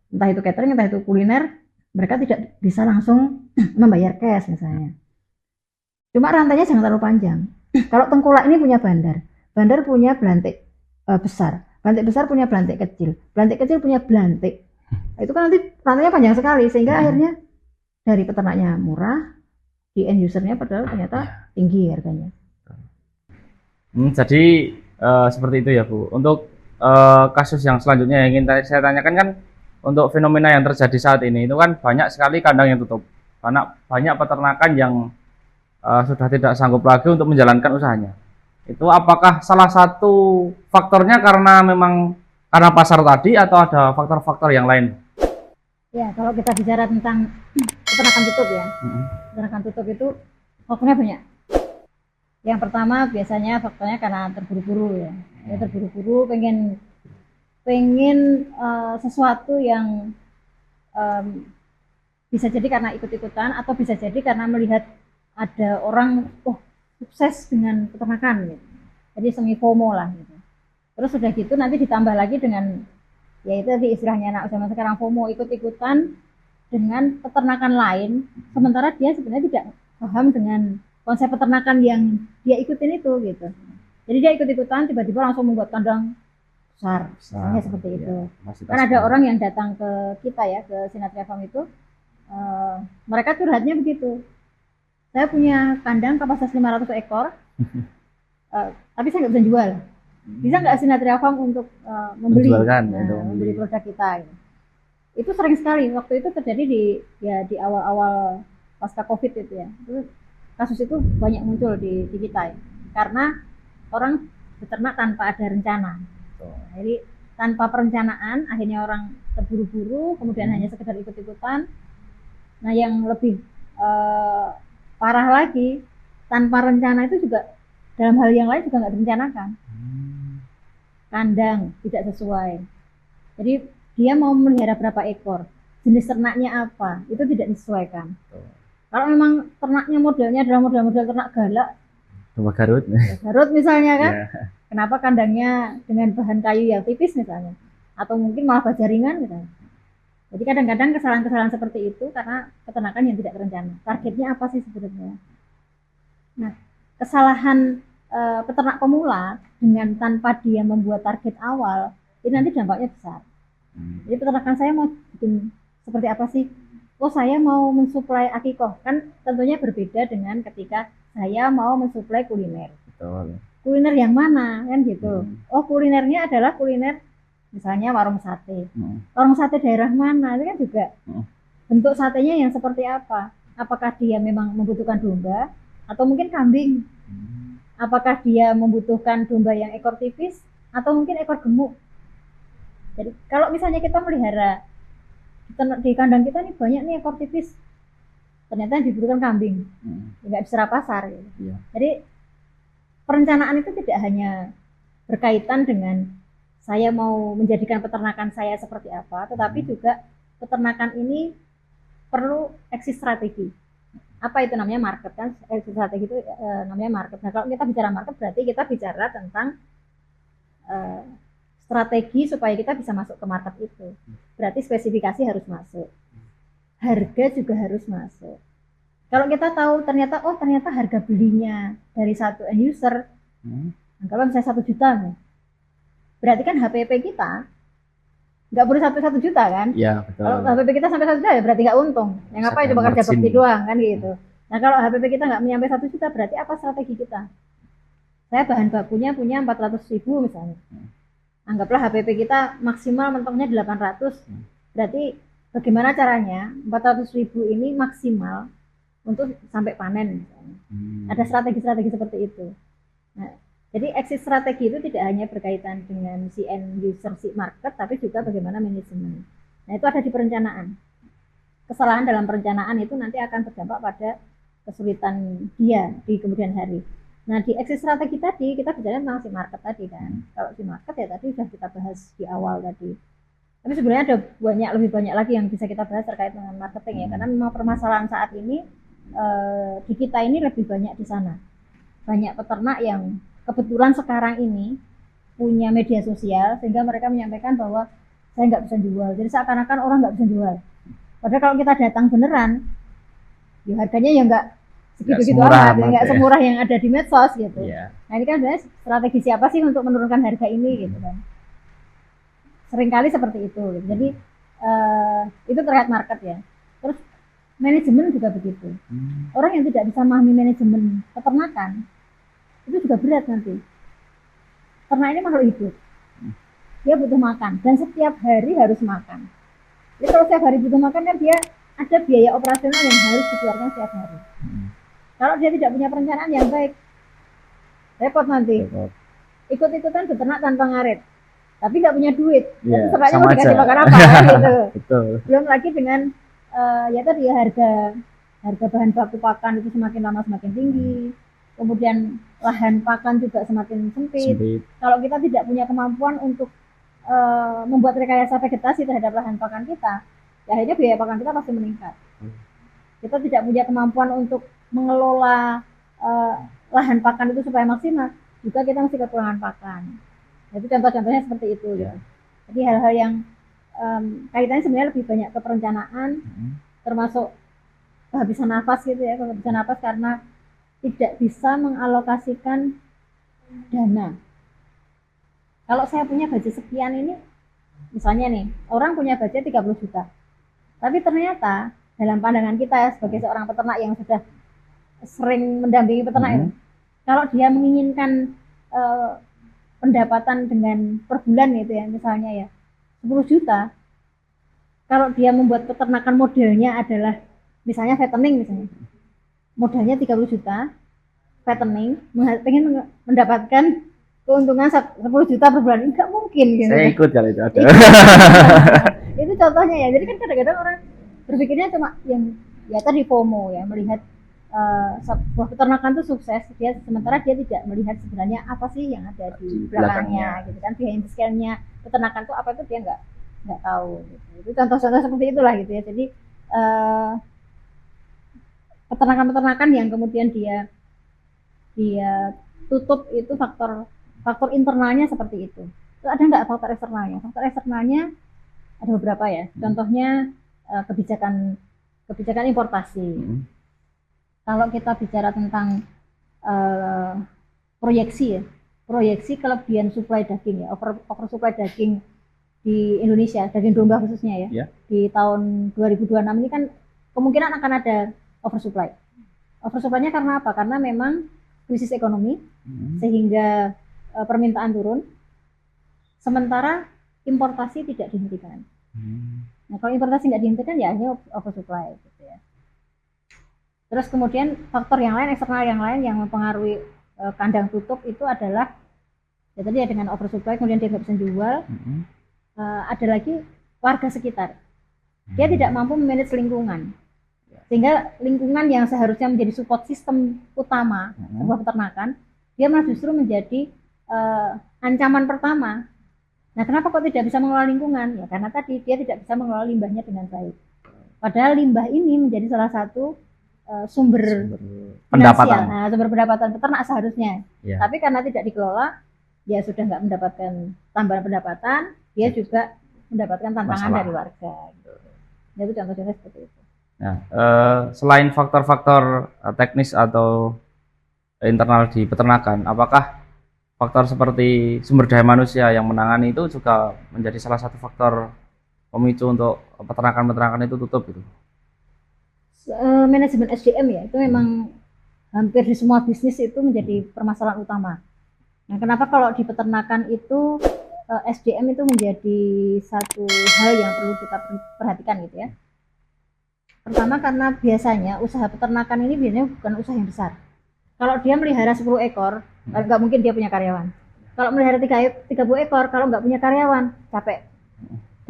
entah itu catering, entah itu kuliner, mereka tidak bisa langsung membayar cash misalnya. Cuma rantainya jangan terlalu panjang. Kalau tengkulak ini punya bandar, bandar punya belantik besar, belantik besar punya belantik kecil punya belantik. Itu kan nanti rantainya panjang sekali, sehingga akhirnya dari peternaknya murah, di end usernya padahal ternyata tinggi harganya. Jadi seperti itu ya Bu. Untuk kasus yang selanjutnya yang ingin saya tanyakan kan, untuk fenomena yang terjadi saat ini itu kan banyak sekali kandang yang tutup, karena banyak peternakan yang sudah tidak sanggup lagi untuk menjalankan usahanya. Itu apakah salah satu faktornya karena memang karena pasar tadi, atau ada faktor-faktor yang lain? Ya, kalau kita bicara tentang peternakan tutup ya, peternakan tutup itu faktornya banyak. Yang pertama biasanya faktornya karena terburu-buru ya, terburu-buru pengen sesuatu yang bisa jadi karena ikut-ikutan, atau bisa jadi karena melihat ada orang sukses dengan peternakan gitu. Jadi semi FOMO lah gitu. Terus sudah gitu nanti ditambah lagi dengan, yaitu di istilahnya anak zaman sekarang FOMO, ikut-ikutan dengan peternakan lain, sementara dia sebenarnya tidak paham dengan konsep peternakan yang dia ikutin itu gitu. Jadi dia ikut-ikutan tiba-tiba langsung membuat kandang besar, misalnya seperti itu. Kan ada orang yang datang ke kita ya, ke Sinatria Farm itu, mereka curhatnya begitu. Saya punya kandang kapasitas 500 ekor, tapi saya nggak bisa jual. Bisa nggak Sinatria Farm untuk membeli produk kita? Gitu. Itu sering sekali. Waktu itu terjadi di awal-awal pasca COVID itu ya. Itu, kasus itu banyak muncul di kita ya. Karena orang beternak tanpa ada rencana. Jadi tanpa perencanaan, akhirnya orang terburu-buru, kemudian hanya sekedar ikut-ikutan. Nah, yang lebih parah lagi, tanpa rencana itu juga dalam hal yang lain juga nggak direncanakan. Kandang tidak sesuai. Jadi dia mau melihara berapa ekor, jenis ternaknya apa, itu tidak disesuaikan. Kalau memang ternaknya modelnya adalah model-model ternak galak, Garut misalnya kan, kenapa kandangnya dengan bahan kayu yang tipis misalnya, atau mungkin malah baja ringan misalnya. Jadi kadang-kadang kesalahan-kesalahan seperti itu karena peternakan yang tidak terencana. Targetnya apa sih sebenarnya? Nah, kesalahan peternak pemula dengan tanpa dia membuat target awal, ini nanti dampaknya besar. Jadi peternakan saya mau bikin seperti apa sih? Oh, saya mau mensuplai akikoh, kan tentunya berbeda dengan ketika saya mau mensuplai kuliner. Betul. Kuliner yang mana kan gitu? Oh, kulinernya adalah kuliner misalnya warung sate. Warung sate daerah mana? Itu kan juga bentuk satenya yang seperti apa? Apakah dia memang membutuhkan domba atau mungkin kambing? Apakah dia membutuhkan domba yang ekor tipis atau mungkin ekor gemuk? Jadi kalau misalnya kita melihara di kandang kita nih banyak nih ekor tipis, ternyata yang dibutuhkan kambing, nggak bisa pasar gitu. Jadi perencanaan itu tidak hanya berkaitan dengan saya mau menjadikan peternakan saya seperti apa, tetapi juga peternakan ini perlu exit strategi. Apa itu namanya market kan? Exit strategi itu namanya market. Nah, kalau kita bicara market berarti kita bicara tentang strategi supaya kita bisa masuk ke market itu. Berarti spesifikasi harus masuk, harga juga harus masuk. Kalau kita tahu ternyata harga belinya dari satu end user, kalau misalnya 1 juta nih, berarti kan HPP kita nggak boleh 1 juta kan? Iya, betul. Kalau HPP kita sampai 1 juta ya berarti nggak untung. Yang apa itu bakal dapat doang kan gitu. Nah, kalau HPP kita nggak menyampai 1 juta, berarti apa strategi kita? Saya bahan bakunya punya 400.000 misalnya. Anggaplah HPP kita maksimal mentoknya 800. Berarti bagaimana caranya 400.000 ini maksimal untuk sampai panen misalnya. Ada strategi-strategi seperti itu. Nah, jadi exit strategi itu tidak hanya berkaitan dengan si end user, si market, tapi juga bagaimana manajemen. Nah, itu ada di perencanaan. Kesalahan dalam perencanaan itu nanti akan berdampak pada kesulitan dia di kemudian hari. Nah, di exit strategi tadi kita bicara tentang si market tadi kan. Kalau si market ya tadi sudah kita bahas di awal tadi. Tapi sebenarnya ada lebih banyak lagi yang bisa kita bahas terkait dengan marketing ya, karena memang permasalahan saat ini di kita ini lebih banyak di sana. Banyak peternak yang kebetulan sekarang ini punya media sosial sehingga mereka menyampaikan bahwa saya nggak bisa jual. Jadi seakan-akan orang nggak bisa jual. Padahal kalau kita datang beneran, ya harganya ya nggak segitu-gitu amat, nggak semurah yang ada di medsos gitu. Nah ini kan sebenarnya strategi siapa sih untuk menurunkan harga ini gitu kan? Seringkali seperti itu. Gitu. Jadi itu terkait market ya. Terus manajemen juga begitu. Orang yang tidak bisa memahami manajemen peternakan itu juga berat nanti. Karena ini makhluk hidup. Dia butuh makan dan setiap hari harus makan. Jadi kalau setiap hari butuh makan kan dia ada biaya operasional yang harus dikeluarkan setiap hari. Kalau dia tidak punya perencanaan yang baik, repot nanti. Ikut-ikutan beternak tanpa ngaret, tapi nggak punya duit. Jadi ternaknya mau dikasih makan apa gitu. Belum lagi dengan ya tadi ya harga bahan baku pakan itu semakin lama semakin tinggi. Kemudian lahan pakan juga semakin sempit. Kalau kita tidak punya kemampuan untuk membuat rekayasa vegetasi terhadap lahan pakan kita, ya akhirnya biaya pakan kita pasti meningkat. Kita tidak punya kemampuan untuk mengelola lahan pakan itu supaya maksimal, juga kita masih kekurangan pakan. Jadi contoh-contohnya seperti itu. Gitu. Jadi hal-hal yang kaitannya sebenarnya lebih banyak ke perencanaan, termasuk kehabisan nafas gitu ya, kehabisan nafas karena tidak bisa mengalokasikan dana. Kalau saya punya budget sekian ini, misalnya nih, orang punya budget 30 juta. Tapi ternyata dalam pandangan kita ya, sebagai seorang peternak yang sudah sering mendampingi peternak ini, kalau dia menginginkan pendapatan dengan per bulan gitu ya, misalnya ya 10 juta, kalau dia membuat peternakan modelnya adalah misalnya fattening misalnya, modalnya 30 juta, fattening, pengen mendapatkan keuntungan 10 juta per bulan, enggak mungkin gitu. Saya ikut kalau itu ada. Itu contohnya ya. Jadi kan kadang-kadang orang berpikirnya cuma yang ya tadi FOMO ya, melihat sebuah peternakan itu sukses, dia sementara dia tidak melihat sebenarnya apa sih yang ada di belakangnya gitu kan, behind the scene-nya peternakan itu apa, itu dia nggak tahu gitu. Itu contoh-contoh seperti itulah gitu ya. Jadi peternakan-peternakan yang kemudian dia tutup itu faktor internalnya seperti itu. Terus ada nggak faktor eksternalnya? Faktor eksternalnya ada beberapa ya. Contohnya kebijakan importasi. Kalau kita bicara tentang proyeksi kelebihan supply daging ya, over supply daging di Indonesia, daging domba khususnya ya. Di tahun 2026 ini kan kemungkinan akan ada oversupply. Oversupply-nya karena apa? Karena memang krisis ekonomi sehingga permintaan turun, sementara importasi tidak dihentikan. Nah kalau importasi nggak dihentikan ya hanya oversupply gitu ya. Terus kemudian faktor yang lain, eksternal yang lain yang mempengaruhi kandang tutup itu adalah ya tadi ya, dengan oversupply kemudian dia nggak bisa jual. Ada lagi warga sekitar, dia tidak mampu memanage lingkungan, sehingga lingkungan yang seharusnya menjadi support system utama sebuah peternakan, dia malah justru menjadi ancaman pertama. Nah kenapa kok tidak bisa mengelola lingkungan? Ya karena tadi dia tidak bisa mengelola limbahnya dengan baik. Padahal limbah ini menjadi salah satu sumber pendapatan. Nah, sumber pendapatan peternak seharusnya. Tapi karena tidak dikelola, dia sudah nggak mendapatkan tambahan pendapatan, dia juga mendapatkan tantangan dari warga. Itu contoh-contoh seperti itu. Nah, selain faktor-faktor teknis atau internal di peternakan, apakah faktor seperti sumber daya manusia yang menangani itu juga menjadi salah satu faktor pemicu untuk peternakan itu tutup gitu? Manajemen SDM ya, itu memang hampir di semua bisnis itu menjadi permasalahan utama. Nah, kenapa kalau di peternakan itu SDM itu menjadi satu hal yang perlu kita perhatikan gitu ya. Pertama karena biasanya usaha peternakan ini biasanya bukan usaha yang besar. Kalau dia melihara 10 ekor, nggak mungkin dia punya karyawan. Kalau melihara 30 ekor, kalau nggak punya karyawan, capek.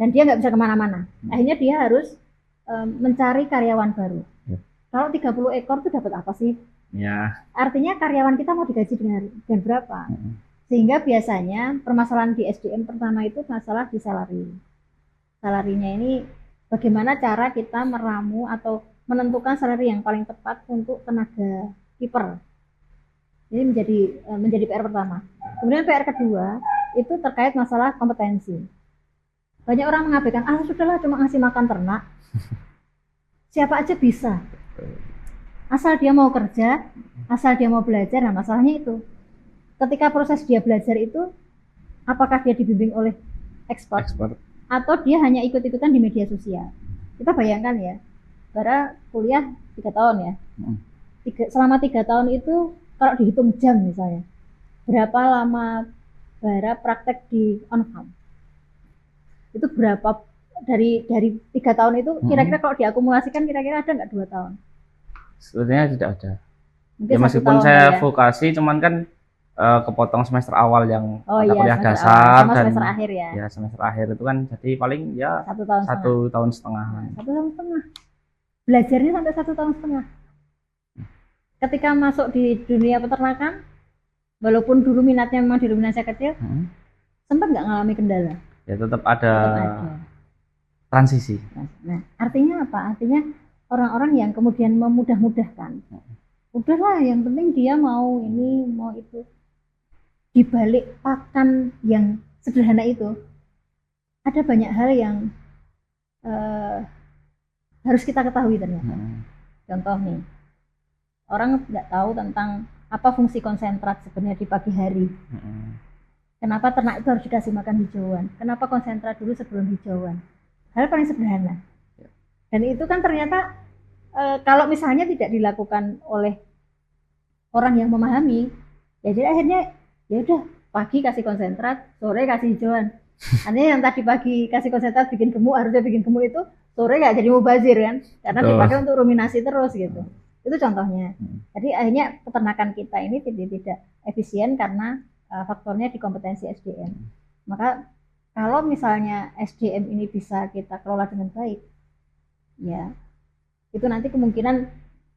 Dan dia nggak bisa kemana-mana. Akhirnya dia harus mencari karyawan baru. Kalau 30 ekor itu dapat apa sih? Ya. Artinya karyawan kita mau digaji dengan berapa? Sehingga biasanya permasalahan di SDM pertama itu masalah di salari. Salarinya ini bagaimana cara kita meramu atau menentukan salari yang paling tepat untuk tenaga kiper. Ini menjadi PR pertama. Kemudian PR kedua itu terkait masalah kompetensi. Banyak orang mengabaikan, sudahlah cuma ngasih makan ternak. Siapa aja bisa. Asal dia mau kerja, asal dia mau belajar. Nah masalahnya itu, ketika proses dia belajar itu, apakah dia dibimbing oleh expert atau dia hanya ikut-ikutan di media sosial. Kita bayangkan ya, Bara kuliah 3 tahun ya. Selama 3 tahun itu kalau dihitung jam misalnya, berapa lama Bara praktek di on farm? Itu berapa dari 3 tahun itu kira-kira kalau diakumulasikan kira-kira ada nggak 2 tahun? Sebetulnya tidak ada. Mungkin Ya meskipun saya vokasi, cuman kan kepotong semester awal yang kuliah dasar dan semester akhir ya. Ya semester akhir itu kan jadi paling ya 1 tahun setengah. 1 tahun setengah. 1 tahun setengah. Belajarnya sampai 1 tahun setengah. Ketika masuk di dunia peternakan, walaupun dulu minatnya memang di ruminansia kecil, sempat nggak ngalami kendala? Ya tetap ada transisi. Nah, artinya apa? Artinya orang-orang yang kemudian memudah-mudahkan. Udahlah, yang penting dia mau ini, mau itu. Di balik pakan yang sederhana itu, ada banyak hal yang harus kita ketahui ternyata. Contoh nih, orang nggak tahu tentang apa fungsi konsentrat sebenarnya di pagi hari. Kenapa ternak itu harus dikasih makan hijauan? Kenapa konsentrat dulu sebelum hijauan? Hal paling sederhana. Dan itu kan ternyata kalau misalnya tidak dilakukan oleh orang yang memahami, ya jadi akhirnya ya udah pagi kasih konsentrat, sore kasih hijauan. Artinya yang tadi pagi kasih konsentrat bikin gemuk, harusnya bikin gemuk itu sore nggak jadi mubazir kan? Karena dipakai untuk ruminasi terus gitu. Itu contohnya. Jadi akhirnya peternakan kita ini tidak efisien karena faktornya di kompetensi SDM. Maka kalau misalnya SDM ini bisa kita kelola dengan baik, ya itu nanti kemungkinan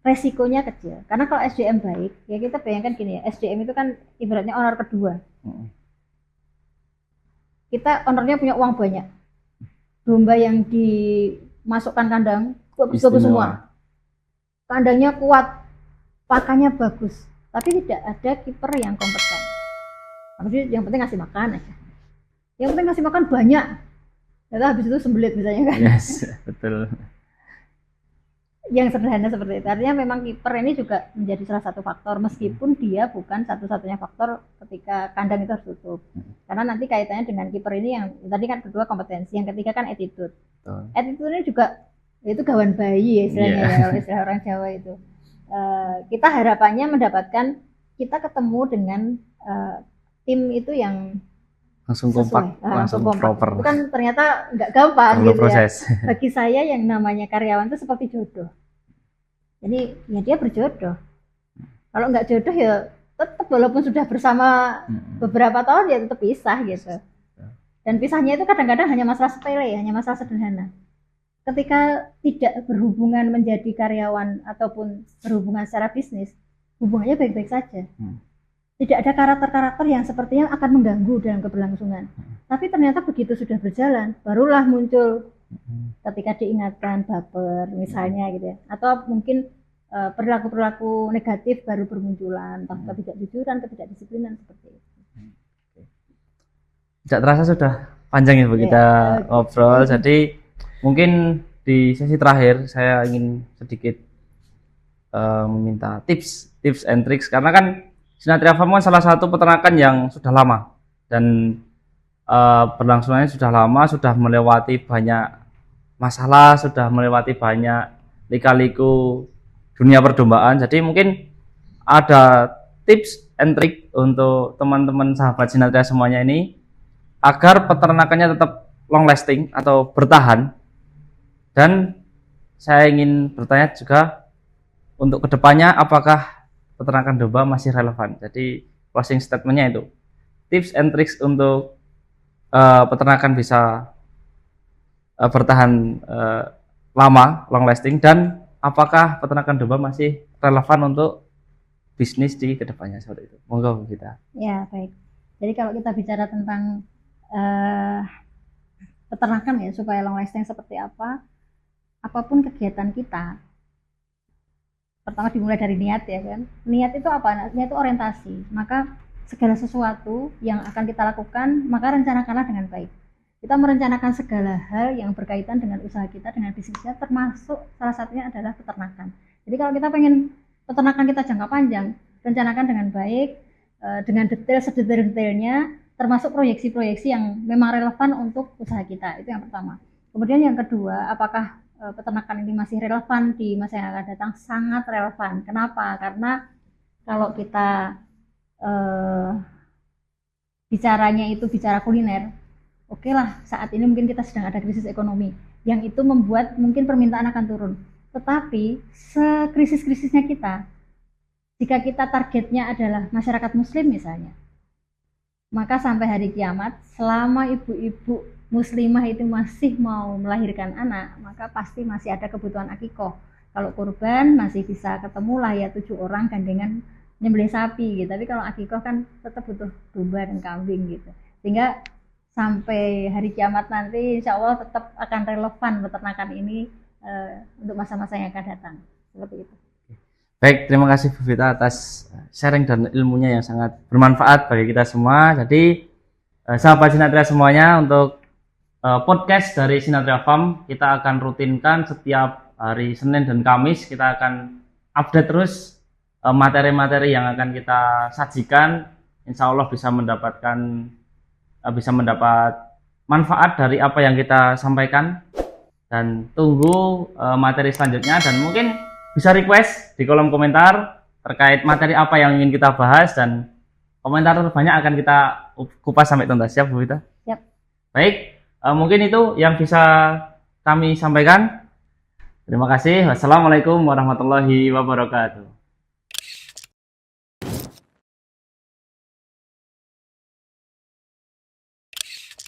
resikonya kecil. Karena kalau SDM baik, ya kita bayangkan gini ya, SDM itu kan ibaratnya owner kedua. Kita ownernya punya uang banyak. Domba yang dimasukkan kandang, bagus semua. Kandangnya kuat, pakannya bagus, tapi tidak ada kiper yang kompeten. Yang penting ngasih makan aja. Yang penting ngasih makan banyak. Lalu habis itu sembelit misalnya kan. Yes, betul. Yang sederhana seperti itu. Artinya memang kiper ini juga menjadi salah satu faktor, meskipun dia bukan satu-satunya faktor ketika kandang itu harus tutup. Karena nanti kaitannya dengan kiper ini yang tadi kan kedua kompetensi, yang ketiga kan attitude. Attitude ini juga itu gawan bayi ya istilahnya ya, kalau istilah orang Jawa itu. Kita harapannya mendapatkan kita ketemu dengan tim itu yang langsung kompak, langsung proper. Itu kan ternyata nggak gampang gitu proses. Ya. Bagi saya yang namanya karyawan itu seperti jodoh. Jadi ya dia berjodoh. Kalau nggak jodoh ya tetap walaupun sudah bersama beberapa tahun ya tetap pisah gitu. Dan pisahnya itu kadang-kadang hanya masalah sepele, hanya masalah sederhana. Ketika tidak berhubungan menjadi karyawan ataupun berhubungan secara bisnis, hubungannya baik-baik saja. Tidak ada karakter-karakter yang sepertinya akan mengganggu dalam keberlangsungan. Tapi ternyata begitu sudah berjalan, barulah muncul ketika diingatkan baper misalnya gitu ya. Atau mungkin perilaku-perilaku negatif baru bermunculan, entah ketidakjujuran, ketidakdisiplinan seperti itu. Tidak terasa sudah panjang ya Bu kita ngobrol. Jadi mungkin di sesi terakhir saya ingin sedikit meminta tips and tricks, karena kan Sinatria Farm kan salah satu peternakan yang sudah lama dan berlangsungannya sudah lama, sudah melewati banyak masalah, sudah melewati banyak lika-liku dunia perdombaan. Jadi mungkin ada tips and trick untuk teman-teman sahabat Sinatria semuanya ini agar peternakannya tetap long lasting atau bertahan. Dan saya ingin bertanya juga untuk kedepannya apakah peternakan domba masih relevan. Jadi closing statementnya itu tips and tricks untuk peternakan bisa bertahan lama, long lasting, dan apakah peternakan domba masih relevan untuk bisnis di kedepannya seperti itu. Monggo Bu Vita. Ya baik. Jadi kalau kita bicara tentang peternakan ya supaya long lasting seperti apa, apapun kegiatan kita, pertama dimulai dari niat ya kan. Niat itu apa? Niat itu orientasi. Maka segala sesuatu yang akan kita lakukan, maka rencanakanlah dengan baik. Kita merencanakan segala hal yang berkaitan dengan usaha kita, dengan bisnisnya, termasuk salah satunya adalah peternakan. Jadi kalau kita pengen peternakan kita jangka panjang, rencanakan dengan baik, dengan detail, sedetail-detailnya, termasuk proyeksi-proyeksi yang memang relevan untuk usaha kita. Itu yang pertama. Kemudian yang kedua, apakah peternakan ini masih relevan di masa yang akan datang? Sangat relevan. Kenapa? Karena kalau kita bicaranya itu bicara kuliner, oke lah, saat ini mungkin kita sedang ada krisis ekonomi, yang itu membuat mungkin permintaan akan turun. Tetapi sekrisis-krisisnya kita, jika kita targetnya adalah masyarakat muslim misalnya, maka sampai hari kiamat, selama ibu-ibu muslimah itu masih mau melahirkan anak, maka pasti masih ada kebutuhan akikoh. Kalau kurban masih bisa ketemu lah ya 7 orang gandengan nyembelih sapi gitu. Tapi kalau akikoh kan tetap butuh domba dan kambing gitu. Sehingga sampai hari kiamat nanti insya Allah tetap akan relevan peternakan ini untuk masa-masa yang akan datang. Seperti itu. Baik, terima kasih Bu Vita atas sharing dan ilmunya yang sangat bermanfaat bagi kita semua. Jadi sahabat Sinatria semuanya, untuk podcast dari Sinatria Farm kita akan rutinkan setiap hari Senin dan Kamis. Kita akan update terus materi-materi yang akan kita sajikan. Insya Allah bisa mendapat manfaat dari apa yang kita sampaikan, dan tunggu materi selanjutnya, dan mungkin bisa request di kolom komentar terkait materi apa yang ingin kita bahas, dan komentar terbanyak akan kita kupas sampai tuntas. Siap Bu Vita? Siap. Baik, mungkin itu yang bisa kami sampaikan. Terima kasih. Wassalamualaikum warahmatullahi wabarakatuh.